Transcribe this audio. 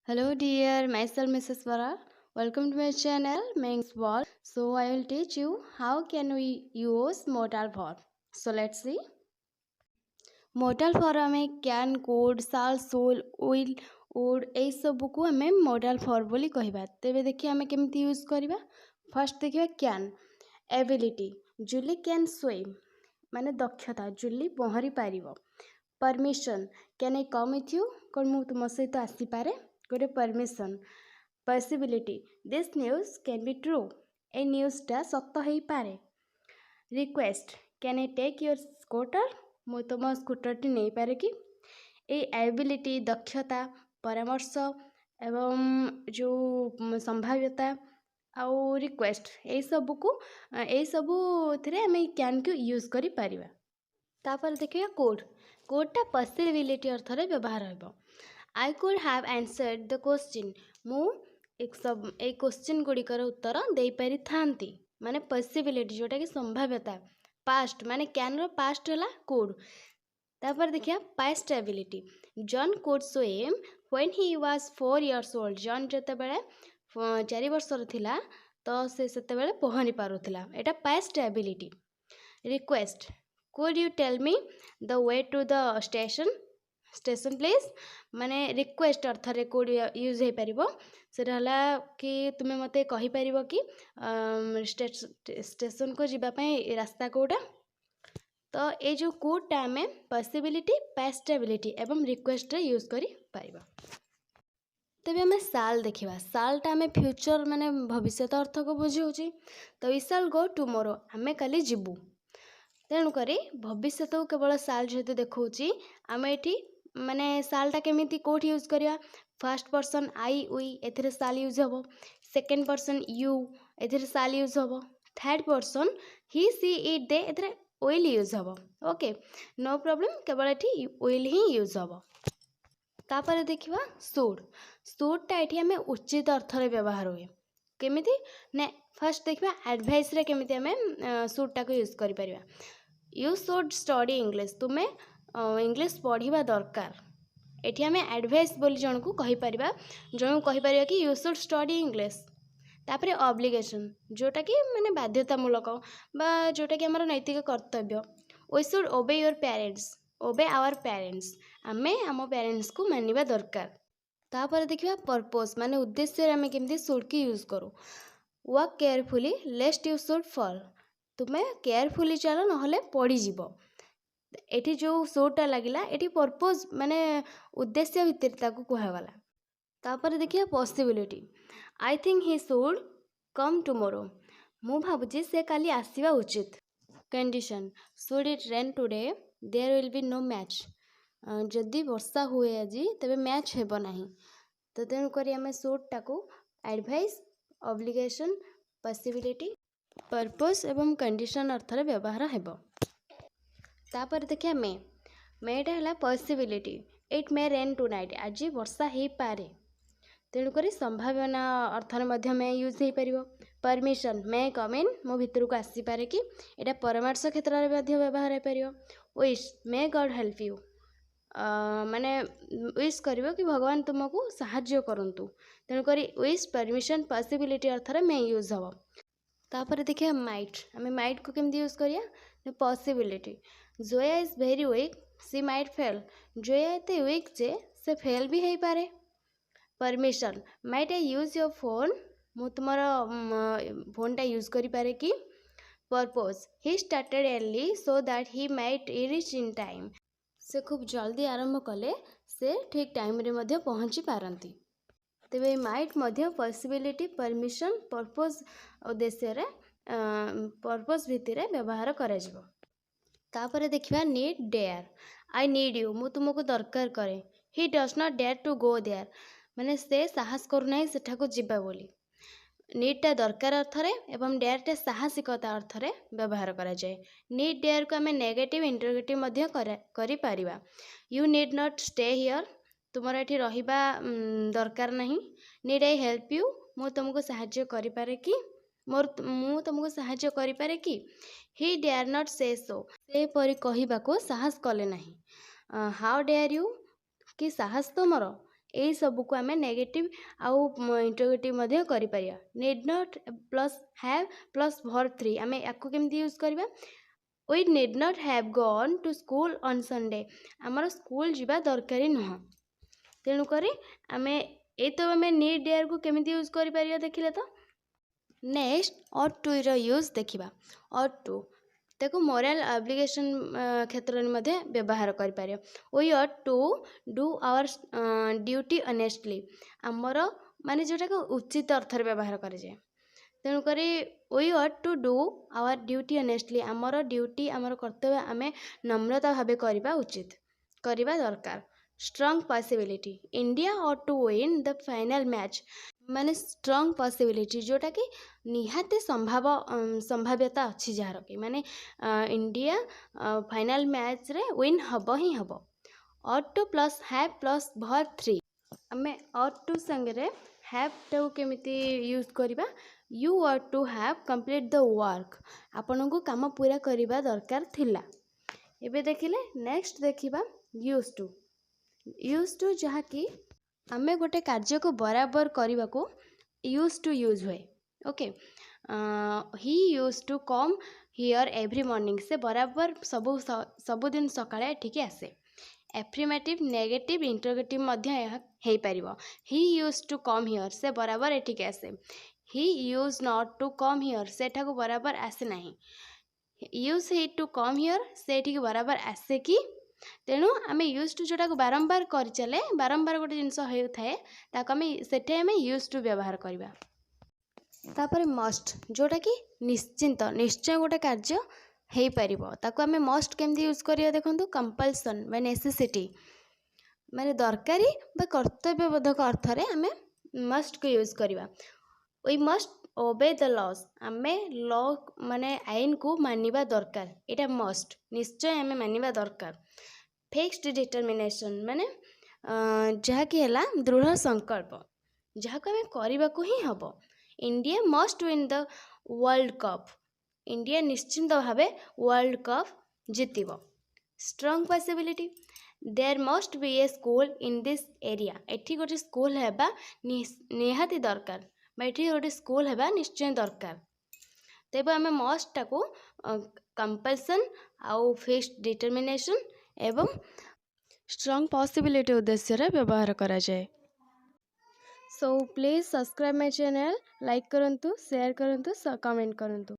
Hello dear, myself Mrs. Vara. Welcome to my channel Ming's World. So I will teach you how can we use modal verb. So let's see. Modal verb हमें can, could, shall, should, will, would ए सब को हमें modal verb बोली कहबा. तेबे देखिए हमें केमती यूज करबा. फर्स्ट देखिए can, ability. Julie can swim. माने दक्षता. Julie पहरी पारिबो. Permission. Can I come with you? कौन मु तुम सहित आसी पारे. गोटे permission. Possibility. This news can be true. ए न्यूजटा सत हो पारे. Request. Can I take your scooter? मु तुम स्कूटरटी नहीं पारे कि. ए एबिलिटी दक्षता परामर्श एवं जो संभाव्यता आउ रिक्वेस्ट यही सब को यही सब आम कैन को यूज कर पारिबा. तापर देखिए कोड. कोडटा पॉसिबिलिटी अर्थ रे व्यवहार होबो. I could have answered the question. मु एक सब ए क्वेश्चन गुड़िकर उत्तर दे पारि थांती. माने पॉसिबिलिटी जोटा कि संभाव्यता. पास्ट माने कैन रो पास्ट होला कुड. तापर देखिया past ability. John could swim when he was 4 years old. John जते बेले 4 वर्षर थिला तो से सेते बेले पहरी पारुथिला. एटा past ability. Request. Could you tell me the way to the station please. माने रिक्वेस्ट अर्थ रे कोड यूज हो पारिबो. सेटा हला कि तुमे मते कहि पारिबो कि स्टेशन को जिबा पई रास्ता कोडा. तो ए जो कोडटा हमें पॉसिबिलिटी पास्ट एबिलिटी एवं रिक्वेस्ट रे यूज करि पारिबो. तेबे हमें साल देखिबा. सालटा हमें फ्यूचर माने भविष्य अर्थ को बुझाउची. तो वी शाल गो टुमोरो. हमें काली जिबू. तेणुक भविष्य केवल साल जेहेतु देखा आम ये माने सालटा केमी कौट यूज करवा. First person I V A shall use हम. Second person U A shall use हम. Third person he she it they ए विल यूज हम. Okay no problem. केवल ये विल ही यूज हम. तापर देखिए शुड. शुडटा ये आम उचित अर्थ रे व्यवहार हुए. केमिति ने फर्स्ट देखिए एडवाइस रे केमिति आम शुडटा को यूज कर परिबा. You should study English. तुम्हें इंग्लिश पढ़ा दरकार. एठी आम एडवाइस बोली जन को कहीपर. जन को कहीपर कि यू शुड स्टडी इंग्लिश. तापर ऑब्लिगेशन जोटा कि माने बाध्यतामूलक बा जोटा कि आमर नैतिक कर्तव्य. We should obey your parents. Obey our parents. आमे आम पेरेंट्स को मानिबा दरकार. तापर देखिबा पर्पस माने उद्देश्य आम केमती शुड की यूज करू. Work carefully लेस्ट you should fall. तुम्हें केयरफुली चल ना पड़ीज. एठी जो शोटा लगिला एठी पर्पस माने उद्देश्य भितर कहगला. तापर देखिए possibility. I think he should come tomorrow. मु भाबुची से काली आसीबा उचित. Condition. Should it rain today there will be no match. जदि वर्षा हुए आज तबे मैच हेबो नाही. तो तेणु करी आमे शुडटा को एडवाइस ऑब्लिगेशन पॉसिबिलिटी पर्पस एवं कंडीशन अर्थ रे व्यवहार हेबो. तापर देखिए मेटा है possibility. It may rain tonight. आज वर्षा हो पारे. तेणुक संभावना अर्थ में यूज हो पार. परमिशन. मे कम इन. मो भितर को आसीपे कि यहाँ परामर्श क्षेत्र में व्यवहार हो पार. Wish. May God help you. माने विश कर कि भगवान तुमको साहाय्य करंतु. तेणुक विश परमिशन पॉसिबिलिटी अर्थ में यूज हम. तापर देखिए माइट. आम माइट को केमती यूज करिया. Possibility. Joya is very weak. She might fail. Joya एते वीक जे से फेल भी हो पारे. Permission. Might I use your phone. मु तुमर फोनटा यूज करि पारे कि. Purpose. He started early so that he might reach in time. से खूब जल्दी आरंभ कले से ठीक टाइम रे मध्य पहुँची पारंती. तेबे माइट मध्य पॉसिबिलिटी परमिशन पर्पस उद्देश्य रे पर्पस भितर व्यवहार करा जिवो. तापर देखिबा need dare. I need you. मु तुमको दरकार करे. He does not dare to go there. माने से साहस करू नाही सेठा को जिबा बोली. नीडटा दरकार अर्थ रे एवं डेयरटा साहसिकता अर्थ रे व्यवहार करा जाए. नीड डेयर को आमे नेगेटिव इंटरोगेटिव मध्य करि पारिबा. You need not stay here. तुमर एठी रहिबा दरकार नहीं. Need I help you. मु तुमको साहाय्य करि पारे कि. मु तुमको साहाय्य करि पारे कि. ही डेयर नॉट से सो. से परि कहिबा को साहस कले नहीं. How dare you. कि साहस तुमर. यही सब को आम नेगेटिव आउ इंटरोगेटिव मध्य करि परिया। Need not plus have plus verb 3 आम या केमती यूज करबा we need not have gone to school on Sunday आमर स्कूल जीवा दरकारी नुह तेणुक आम ये तो आम नीड डेयर को केमती यूज कर परिया देखिले तो। नेक्स्ट और टू रो यूज देखिबा और टू देखो मोरल ऑब्लिगेशन क्षेत्र में व्यवहार कर पारे we are to do our duty honestly आमर माने जोटा को उचित अर्थ व्यवहार करे जाए तेणुक we are to do our duty honestly आमर ड्यूटी आमर कर्तव्य आम नम्रता भाव करवा उचित करवा दरकार। Strong possibility India or to win the final match माने स्ट्रॉन्ग पॉसिबिलिटी जोटा कि निहाती संभाव्यता अच्छी जार कि माने इंडिया फाइनल मैच रे विन हब ही हब। और टू प्लस हैव प्लस वर्ब 3 आम और टू संगे हैव टाକୁ केमिति यूज करबा you are to have complete the work आपन को काम पूरा करबा दरकार थिला। एबे देखिले नेक्स्ट देखिबा यूज टू जहा कि आमे गोटे कार्य को बराबर करने को यूज टू यूज हुए। Okay he use to come here every morning से बराबर सबुदिन सकाळे एठिके आसे। एफ्रिमेटिव नेगेटिव इंटरोगेटिव मध्य हो पार he use to come here से बराबर एठिके आसे। He use not to come here से एठाको बराबर आसे नहीं। Use he to come here से एठिके बराबर आसे कि तेणु आम यूज टू जोटा को बारंबार कर चले बारंबार गोटे जिनस होए सेठे आम यूज टू व्यवहार करवा। तापर मस्ट जोटा कि निश्चिंत निश्चय गोटे कार्य हो पार ताको आम मस्ट केमती यूज करिया देखंतु कंपल्सन बा नेसेसिटी माने दरकारी बा कर्तव्यबोधक अर्थ रे आम मस्ट को यूज करवा। We must obey the laws आम लॉ माने आईन को मानिबा दरकार एटा मस्ट निश्चय आम मानिबा दरकार। फिक्स्ड डिटरमिनेशन माने जहा कि हला दृढ़ संकल्प जहा को आम करबा को ही हबो। India must win the world cup India निश्चिंत भावे वर्ल्ड कप जितिबो। Strong possibility there must be a school in this area एठी गोटे स्कूल हेबा निहाती दरकार एठी गोटे स्कूल हेबा निश्चय दरकार। तेबे आम मस्ट टाको कंपल्सन आउ फिक्स्ड डिटरमिनेशन एवं स्ट्रॉन्ग पॉसिबिलिटी उद्देश्य रे व्यवहार करा जाए। So please subscribe my channel like करंतु शेयर करंतु कमेंट करंतु।